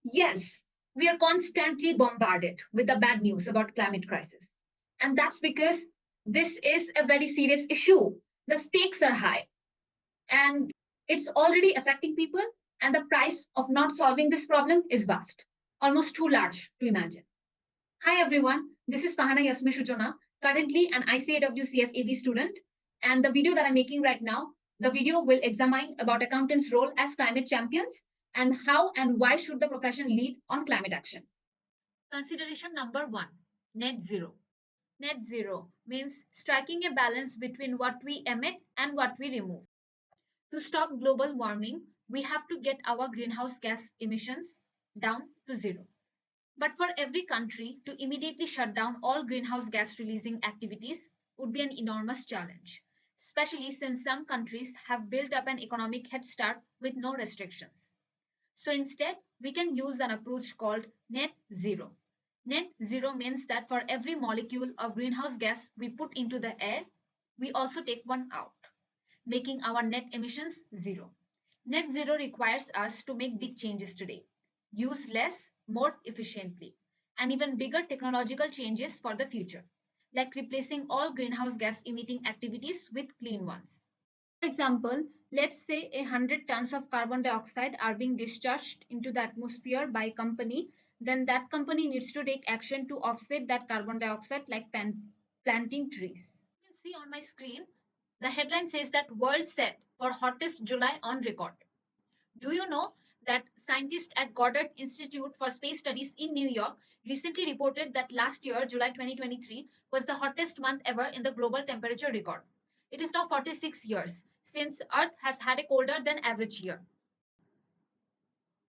Yes, we are constantly bombarded with the bad news about climate crisis. And that's because this is a very serious issue. The stakes are high and it's already affecting people, and the price of not solving this problem is vast, almost too large to imagine. Hi everyone, this is Fahana Yasmi Shuchona, currently an ICAEW CFAB student, and the video that I'm making right now, the video will examine about accountants' role as climate champions and how and why should the profession lead on climate action. Consideration number one, net zero. Net zero means striking a balance between what we emit and what we remove. To stop global warming, we have to get our greenhouse gas emissions down to zero. But for every country to immediately shut down all greenhouse gas releasing activities would be an enormous challenge, especially since some countries have built up an economic head start with no restrictions. So instead, we can use an approach called net zero. Net zero means that for every molecule of greenhouse gas we put into the air, we also take one out, making our net emissions zero. Net zero requires us to make big changes today, use less, more efficiently, and even bigger technological changes for the future, like replacing all greenhouse gas emitting activities with clean ones. For example, let's say 100 tons of carbon dioxide are being discharged into the atmosphere by a company, then that company needs to take action to offset that carbon dioxide like planting trees. You can see on my screen, the headline says that world set for hottest July on record. Do you know that scientists at Goddard Institute for Space Studies in New York recently reported that last year, July 2023, was the hottest month ever in the global temperature record? It is now 46 years since Earth has had a colder than average year.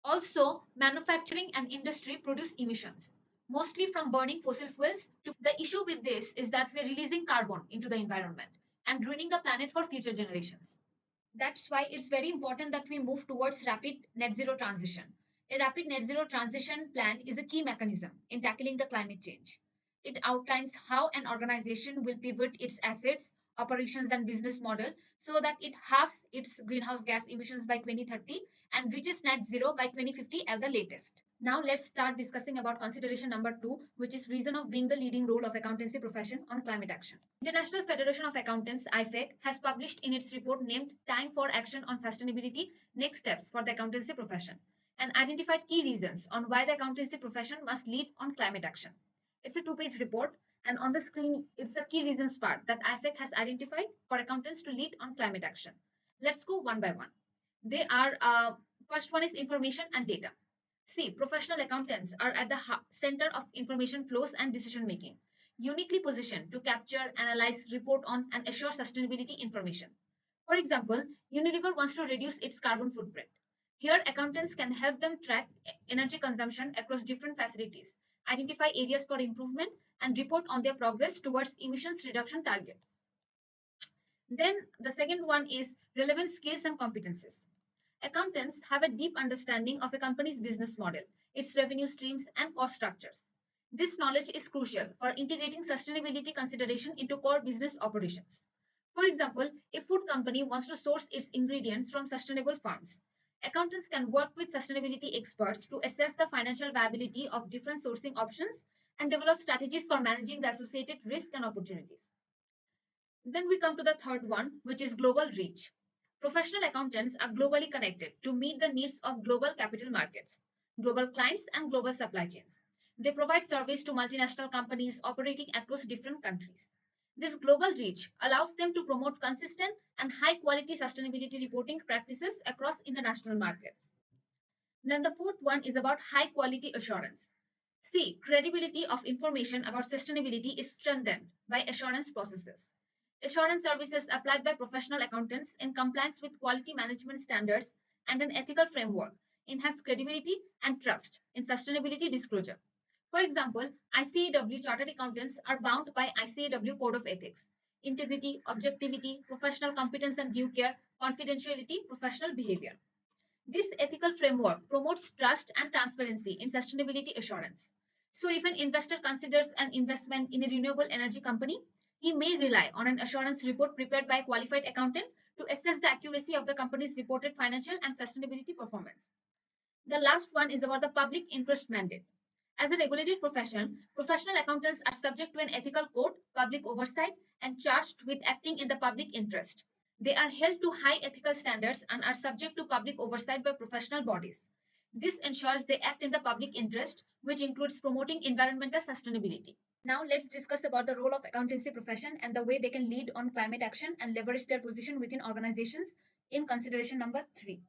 Also, manufacturing and industry produce emissions, mostly from burning fossil fuels. The issue with this is that we're releasing carbon into the environment and ruining the planet for future generations. That's why it's very important that we move towards rapid net zero transition. A rapid net zero transition plan is a key mechanism in tackling the climate change. It outlines how an organization will pivot its assets, operations, and business model so that it halves its greenhouse gas emissions by 2030 and reaches net zero by 2050 at the latest. Now let's start discussing about consideration number two, which is reason of being the leading role of accountancy profession on climate action. International Federation of Accountants (IFAC) has published in its report named Time for Action on Sustainability: Next Steps for the Accountancy Profession and identified key reasons on why the accountancy profession must lead on climate action. It's a two-page report, and on the screen, it's a key reasons part that IFAC has identified for accountants to lead on climate action. Let's go one by one. They are first one is information and data. See, professional accountants are at the center of information flows and decision making, uniquely positioned to capture, analyze, report on, and assure sustainability information. For example, Unilever wants to reduce its carbon footprint. Here, accountants can help them track energy consumption across different facilities, identify areas for improvement, and report on their progress towards emissions reduction targets. Then, the second one is relevant skills and competencies. Accountants have a deep understanding of a company's business model, its revenue streams, and cost structures. This knowledge is crucial for integrating sustainability consideration into core business operations. For example, a food company wants to source its ingredients from sustainable farms. Accountants can work with sustainability experts to assess the financial viability of different sourcing options and develop strategies for managing the associated risk and opportunities. Then we come to the third one, which is global reach. Professional accountants are globally connected to meet the needs of global capital markets, global clients, and global supply chains. They provide service to multinational companies operating across different countries. This global reach allows them to promote consistent and high quality sustainability reporting practices across international markets. Then the fourth one is about high quality assurance. See, credibility of information about sustainability is strengthened by assurance processes. Assurance services applied by professional accountants in compliance with quality management standards and an ethical framework enhance credibility and trust in sustainability disclosure. For example, ICAEW chartered accountants are bound by ICAEW Code of Ethics, integrity, objectivity, professional competence and due care, confidentiality, professional behavior. This ethical framework promotes trust and transparency in sustainability assurance. So, if an investor considers an investment in a renewable energy company, he may rely on an assurance report prepared by a qualified accountant to assess the accuracy of the company's reported financial and sustainability performance. The last one is about the public interest mandate. As a regulated profession, professional accountants are subject to an ethical code, public oversight, and charged with acting in the public interest. They are held to high ethical standards and are subject to public oversight by professional bodies. This ensures they act in the public interest, which includes promoting environmental sustainability. Now let's discuss about the role of accountancy profession and the way they can lead on climate action and leverage their position within organizations in consideration number 3.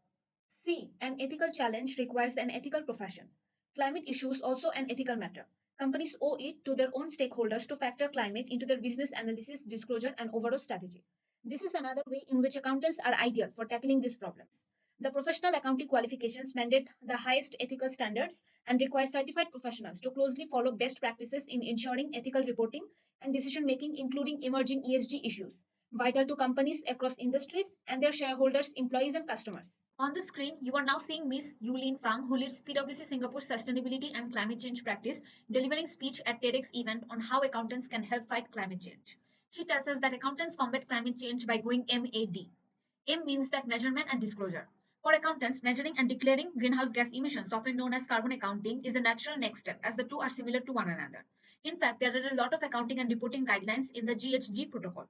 C. An ethical challenge requires an ethical profession. Climate issues also an ethical matter. Companies owe it to their own stakeholders to factor climate into their business analysis, disclosure, and overall strategy. This is another way in which accountants are ideal for tackling these problems. The professional accounting qualifications mandate the highest ethical standards and require certified professionals to closely follow best practices in ensuring ethical reporting and decision making, including emerging ESG issues vital to companies across industries and their shareholders, employees, and customers. On the screen, you are now seeing Miss Yulin Fang, who leads PwC Singapore's Sustainability and Climate Change Practice, delivering speech at TEDx event on how accountants can help fight climate change. She tells us that accountants combat climate change by going MAD. M means that measurement and disclosure. For accountants, measuring and declaring greenhouse gas emissions, often known as carbon accounting, is a natural next step as the two are similar to one another. In fact, there are a lot of accounting and reporting guidelines in the GHG protocol.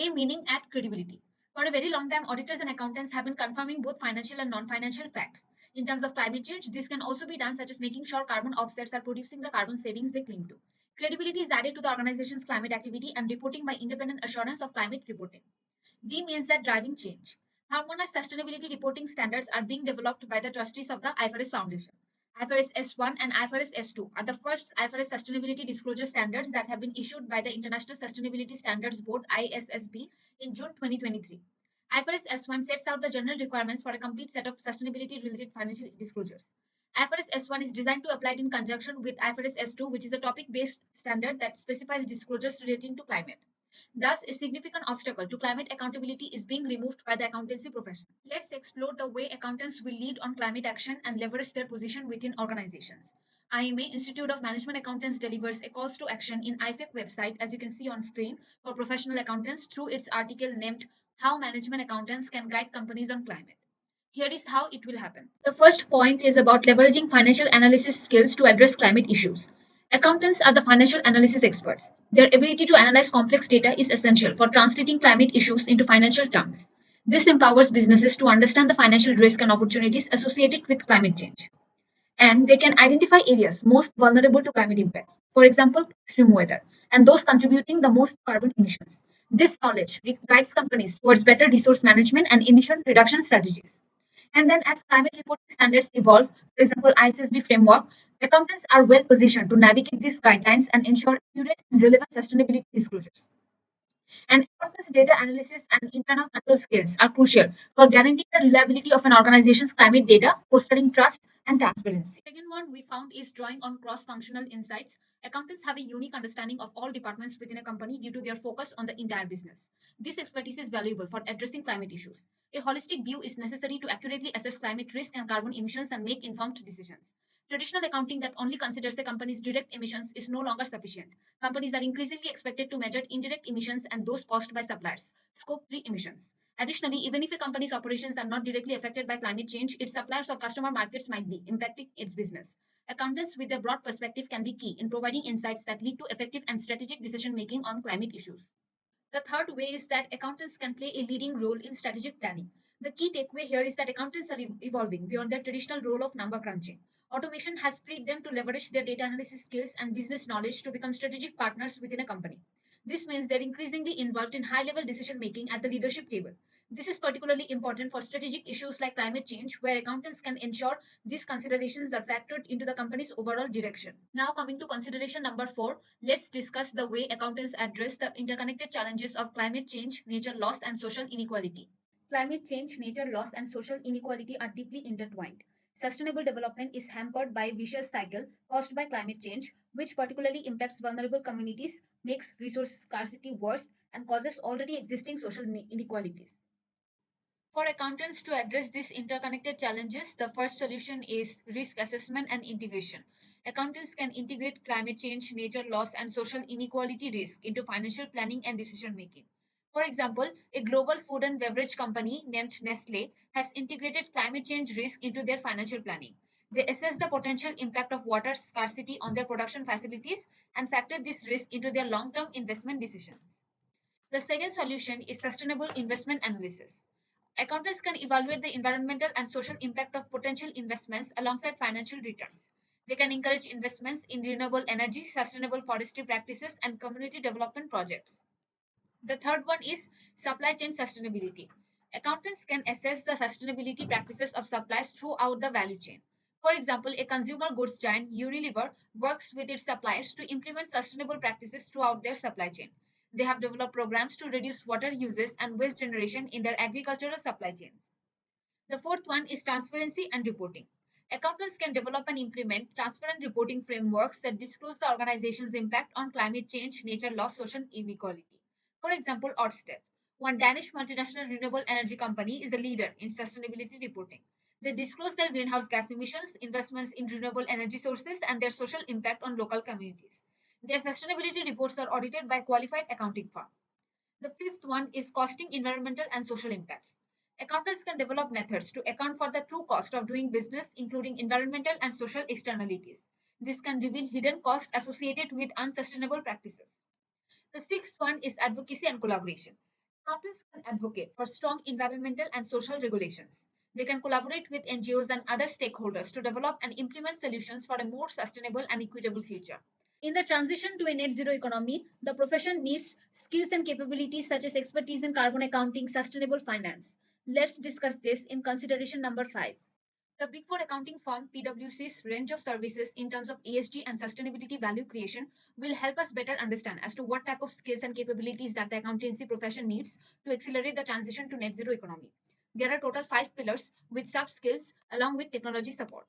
A meaning add credibility. For a very long time, auditors and accountants have been confirming both financial and non-financial facts. In terms of climate change, this can also be done such as making sure carbon offsets are producing the carbon savings they claim to. Credibility is added to the organization's climate activity and reporting by independent assurance of climate reporting. D means that driving change. Harmonized sustainability reporting standards are being developed by the trustees of the IFRS Foundation. IFRS S1 and IFRS S2 are the first IFRS sustainability disclosure standards that have been issued by the International Sustainability Standards Board ISSB in June 2023. IFRS S1 sets out the general requirements for a complete set of sustainability related financial disclosures. IFRS S1 is designed to apply in conjunction with IFRS S2, which is a topic based standard that specifies disclosures relating to climate. Thus, a significant obstacle to climate accountability is being removed by the accountancy profession. Let's explore the way accountants will lead on climate action and leverage their position within organizations. IMA Institute of Management Accountants delivers a calls to action in IFAC website, as you can see on screen, for professional accountants through its article named How Management Accountants Can Guide Companies on Climate. Here is how it will happen. The first point is about leveraging financial analysis skills to address climate issues. Accountants are the financial analysis experts. Their ability to analyze complex data is essential for translating climate issues into financial terms. This empowers businesses to understand the financial risk and opportunities associated with climate change. And they can identify areas most vulnerable to climate impacts, for example, extreme weather, and those contributing the most carbon emissions. This knowledge guides companies towards better resource management and emission reduction strategies. And then, as climate reporting standards evolve, for example, ICSB framework, accountants are well positioned to navigate these guidelines and ensure accurate and relevant sustainability disclosures. And accountants' data analysis and internal control skills are crucial for guaranteeing the reliability of an organization's climate data, fostering trust and transparency. The second one we found is drawing on cross functional insights. Accountants have a unique understanding of all departments within a company due to their focus on the entire business. This expertise is valuable for addressing climate issues. A holistic view is necessary to accurately assess climate risk and carbon emissions and make informed decisions. Traditional accounting that only considers a company's direct emissions is no longer sufficient. Companies are increasingly expected to measure indirect emissions and those caused by suppliers, scope 3 emissions. Additionally, even if a company's operations are not directly affected by climate change, its suppliers or customer markets might be, impacting its business. Accountants with a broad perspective can be key in providing insights that lead to effective and strategic decision making on climate issues. The third way is that accountants can play a leading role in strategic planning. The key takeaway here is that accountants are evolving beyond their traditional role of number crunching. Automation has freed them to leverage their data analysis skills and business knowledge to become strategic partners within a company. This means they're increasingly involved in high level decision making at the leadership table. This is particularly important for strategic issues like climate change, where accountants can ensure these considerations are factored into the company's overall direction. Now, coming to consideration number 4, let's discuss the way accountants address the interconnected challenges of climate change, nature loss, and social inequality. Climate change, nature loss, and social inequality are deeply intertwined. Sustainable development is hampered by a vicious cycle caused by climate change, which particularly impacts vulnerable communities, makes resource scarcity worse, and causes already existing social inequalities. For accountants to address these interconnected challenges, the first solution is risk assessment and integration. Accountants can integrate climate change, nature loss, and social inequality risk into financial planning and decision making. For example, a global food and beverage company named Nestle has integrated climate change risk into their financial planning. They assess the potential impact of water scarcity on their production facilities and factor this risk into their long term investment decisions. The second solution is sustainable investment analysis. Accountants can evaluate the environmental and social impact of potential investments alongside financial returns. They can encourage investments in renewable energy, sustainable forestry practices, and community development projects. The third one is supply chain sustainability. Accountants can assess the sustainability practices of suppliers throughout the value chain. For example, a consumer goods giant, Unilever, works with its suppliers to implement sustainable practices throughout their supply chain. They have developed programs to reduce water uses and waste generation in their agricultural supply chains. The fourth one is transparency and reporting. Accountants can develop and implement transparent reporting frameworks that disclose the organization's impact on climate change, nature loss, social inequality. For example, Ørsted, one Danish multinational renewable energy company, is a leader in sustainability reporting. They disclose their greenhouse gas emissions, investments in renewable energy sources, and their social impact on local communities. Their sustainability reports are audited by a qualified accounting firm. The fifth one is costing environmental and social impacts. Accountants can develop methods to account for the true cost of doing business, including environmental and social externalities. This can reveal hidden costs associated with unsustainable practices. The sixth one is advocacy and collaboration. Accountants can advocate for strong environmental and social regulations. They can collaborate with NGOs and other stakeholders to develop and implement solutions for a more sustainable and equitable future. In the transition to a net zero economy, the profession needs skills and capabilities such as expertise in carbon accounting, sustainable finance. Let's discuss this in consideration number 5. The Big Four accounting firm PwC's range of services in terms of ESG and sustainability value creation will help us better understand as to what type of skills and capabilities that the accountancy profession needs to accelerate the transition to net zero economy. There are total 5 pillars with sub skills along with technology support.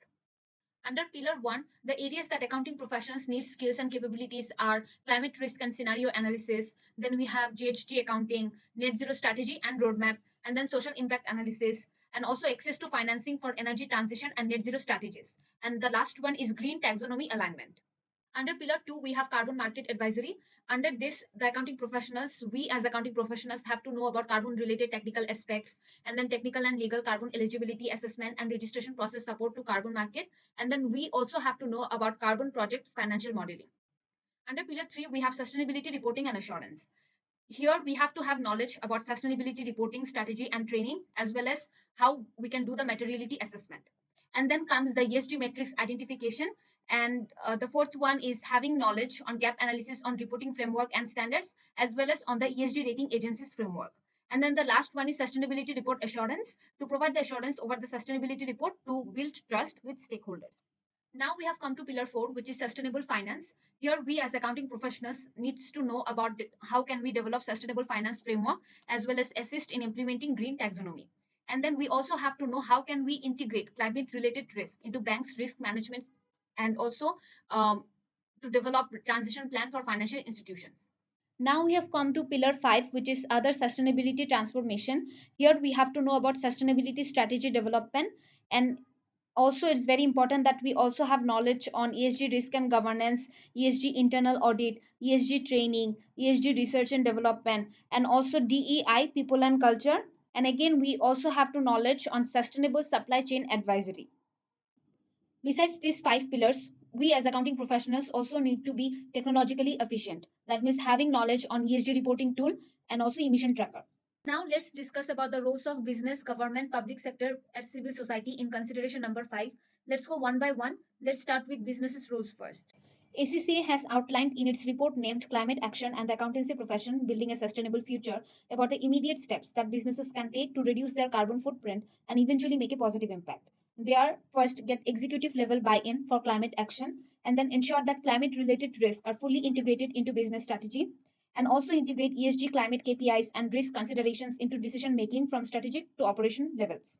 Under Pillar 1, the areas that accounting professionals need skills and capabilities are climate risk and scenario analysis. Then we have GHG accounting, net zero strategy and roadmap, and then social impact analysis, and also access to financing for energy transition and net zero strategies. And the last one is green taxonomy alignment. Under pillar 2, we have carbon market advisory. Under this, the accounting professionals, we as accounting professionals have to know about carbon related technical aspects, and then technical and legal carbon eligibility assessment and registration process support to carbon market. And then we also have to know about carbon project financial modeling. Under pillar 3, we have sustainability reporting and assurance. Here we have to have knowledge about sustainability reporting strategy and training, as well as how we can do the materiality assessment. And then comes the ESG metrics identification. And the fourth one is having knowledge on gap analysis on reporting framework and standards, as well as on the ESG rating agencies framework. And then the last one is sustainability report assurance, to provide the assurance over the sustainability report to build trust with stakeholders. Now we have come to pillar 4, which is sustainable finance. Here we as accounting professionals needs to know about how can we develop sustainable finance framework, as well as assist in implementing green taxonomy. And then we also have to know how can we integrate climate related risk into banks risk management, and also to develop transition plan for financial institutions. Now we have come to pillar 5, which is other sustainability transformation. Here we have to know about sustainability strategy development, and also it's very important that we also have knowledge on ESG risk and governance, ESG internal audit, ESG training, ESG research and development, and also DEI, people and culture. And again, we also have to knowledge on sustainable supply chain advisory. Besides these 5 pillars, we as accounting professionals also need to be technologically efficient. That means having knowledge on ESG reporting tool and also emission tracker. Now let's discuss about the roles of business, government, public sector, and civil society in consideration number 5. Let's go one by one. Let's start with businesses roles first. ACCA has outlined in its report named Climate Action and the Accountancy Profession Building a Sustainable Future about the immediate steps that businesses can take to reduce their carbon footprint and eventually make a positive impact. They are first get executive level buy in for climate action, and then ensure that climate related risks are fully integrated into business strategy, and also integrate ESG climate KPIs and risk considerations into decision making from strategic to operation levels.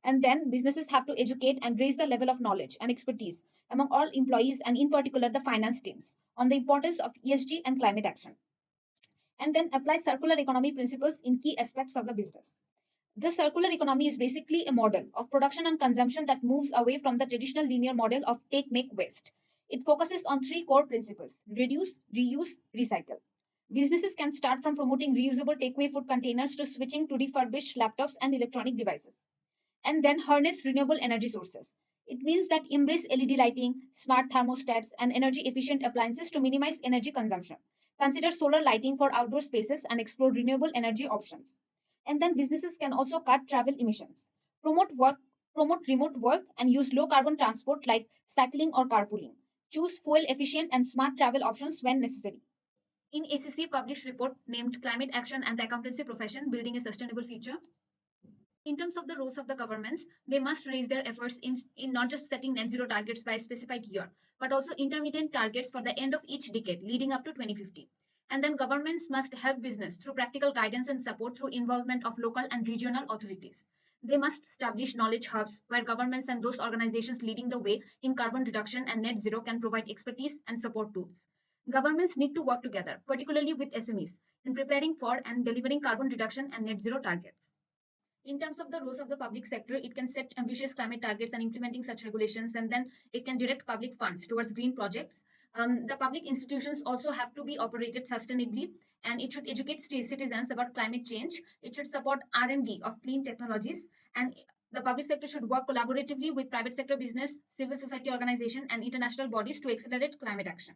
And then businesses have to educate and raise the level of knowledge and expertise among all employees, and in particular the finance teams, on the importance of ESG and climate action. And then apply circular economy principles in key aspects of the business. The circular economy is basically a model of production and consumption that moves away from the traditional linear model of take, make, waste. It focuses on three core principles: reduce, reuse, recycle. Businesses can start from promoting reusable takeaway food containers to switching to refurbished laptops and electronic devices, and then harness renewable energy sources. It means that embrace LED lighting, smart thermostats, and energy efficient appliances to minimize energy consumption. Consider solar lighting for outdoor spaces and explore renewable energy options. And then businesses can also cut travel emissions. Promote work, promote remote work and use low carbon transport like cycling or carpooling. Choose fuel efficient and smart travel options when necessary. In ACC published report named Climate Action and the Accountancy Profession Building a Sustainable Future, in terms of the roles of the governments, they must raise their efforts in not just setting net zero targets by a specified year, but also intermittent targets for the end of each decade leading up to 2050. And then governments must help business through practical guidance and support through involvement of local and regional authorities. They must establish knowledge hubs where governments and those organizations leading the way in carbon reduction and net zero can provide expertise and support tools. Governments need to work together, particularly with SMEs, in preparing for and delivering carbon reduction and net zero targets. In terms of the roles of the public sector, it can set ambitious climate targets and implementing such regulations, and then it can direct public funds towards green projects. The public institutions also have to be operated sustainably, and it should educate citizens about climate change. It should support R&D of clean technologies, and the public sector should work collaboratively with private sector business, civil society organization, and international bodies to accelerate climate action.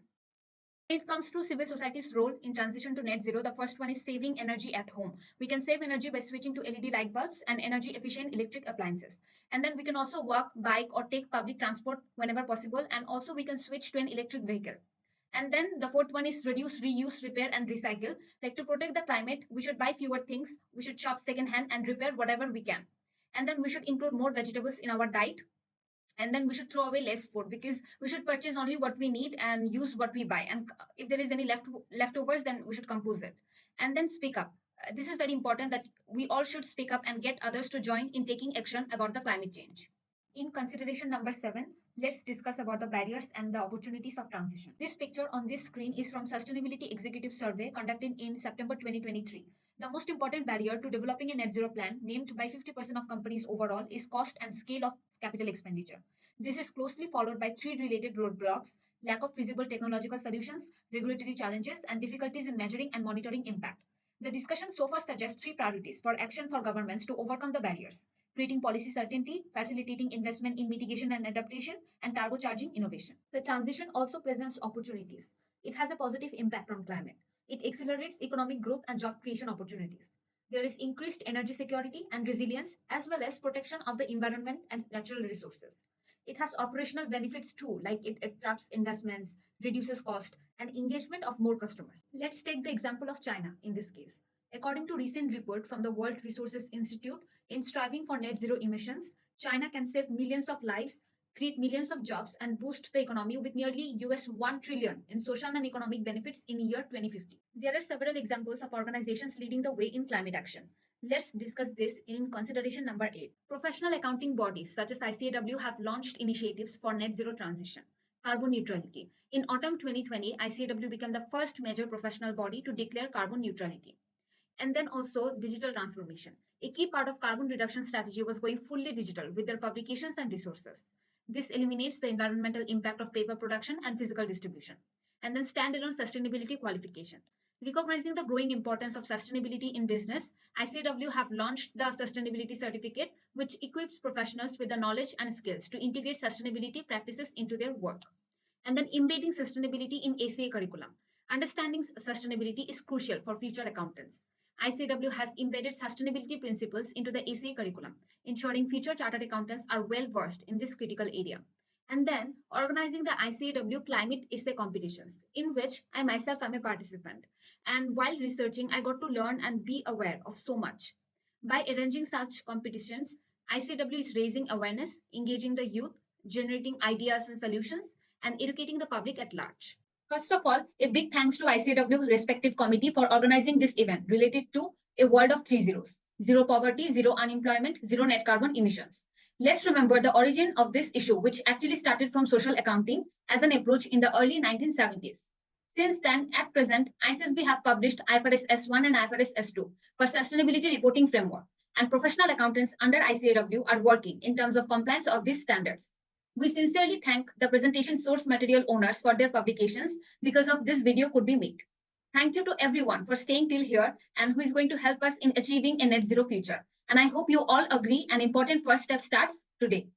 When it comes to civil society's role in transition to net zero, the first one is saving energy at home. We can save energy by switching to LED light bulbs and energy efficient electric appliances. And then we can also walk, bike, or take public transport whenever possible. And also we can switch to an electric vehicle. And then the fourth one is reduce, reuse, repair, and recycle. Like to protect the climate, we should buy fewer things, we should shop secondhand and repair whatever we can. And then we should include more vegetables in our diet, and then we should throw away less food because we should purchase only what we need and use what we buy, and if there is any leftovers, then we should compose it. And then speak up. This is very important that we all should speak up and get others to join in taking action about the climate change. In consideration number 7, let's discuss about the barriers and the opportunities of transition. This picture on this screen is from Sustainability Executive Survey conducted in September 2023. The most important barrier to developing a net zero plan, named by 50% of companies overall, is cost and scale of capital expenditure. This is closely followed by three related roadblocks: lack of feasible technological solutions, regulatory challenges, and difficulties in measuring and monitoring impact. The discussion so far suggests three priorities for action for governments to overcome the barriers: creating policy certainty, facilitating investment in mitigation and adaptation, and turbocharging innovation. The transition also presents opportunities. It has a positive impact on climate. It accelerates economic growth and job creation opportunities. There is increased energy security and resilience, as well as protection of the environment and natural resources. It has operational benefits too, like it attracts investments, reduces cost, and engagement of more customers. Let's take the example of China in this case. According to recent report from the World Resources Institute, in striving for net zero emissions, China can save millions of lives, create millions of jobs, and boost the economy with nearly US 1 trillion in social and economic benefits in year 2050. There are several examples of organizations leading the way in climate action. Let's discuss this in consideration number 8. Professional accounting bodies such as ICAEW have launched initiatives for net zero transition. Carbon neutrality. In autumn 2020, ICAEW became the first major professional body to declare carbon neutrality. And then also digital transformation. A key part of carbon reduction strategy was going fully digital with their publications and resources. This eliminates the environmental impact of paper production and physical distribution. And then standalone sustainability qualification. Recognizing the growing importance of sustainability in business, ICAEW have launched the Sustainability Certificate, which equips professionals with the knowledge and skills to integrate sustainability practices into their work. And then embedding sustainability in ACA curriculum. Understanding sustainability is crucial for future accountants. ICAEW has embedded sustainability principles into the ACA curriculum, ensuring future chartered accountants are well versed in this critical area. And then organizing the ICAEW Climate Essay Competitions, in which I myself am a participant. And while researching, I got to learn and be aware of so much. By arranging such competitions, ICAEW is raising awareness, engaging the youth, generating ideas and solutions, and educating the public at large. First of all, a big thanks to ICAEW's respective committee for organizing this event related to a world of three zeros: zero poverty, zero unemployment, zero net carbon emissions. Let's remember the origin of this issue, which actually started from social accounting as an approach in the early 1970s. Since then, at present, ICSB have published IFRS S1 and IFRS S2 for sustainability reporting framework, and professional accountants under ICAEW are working in terms of compliance of these standards. We sincerely thank the presentation source material owners for their publications. Because of this video could be made. Thank you to everyone for staying till here and who is going to help us in achieving a net zero future. And I hope you all agree an important first step starts today.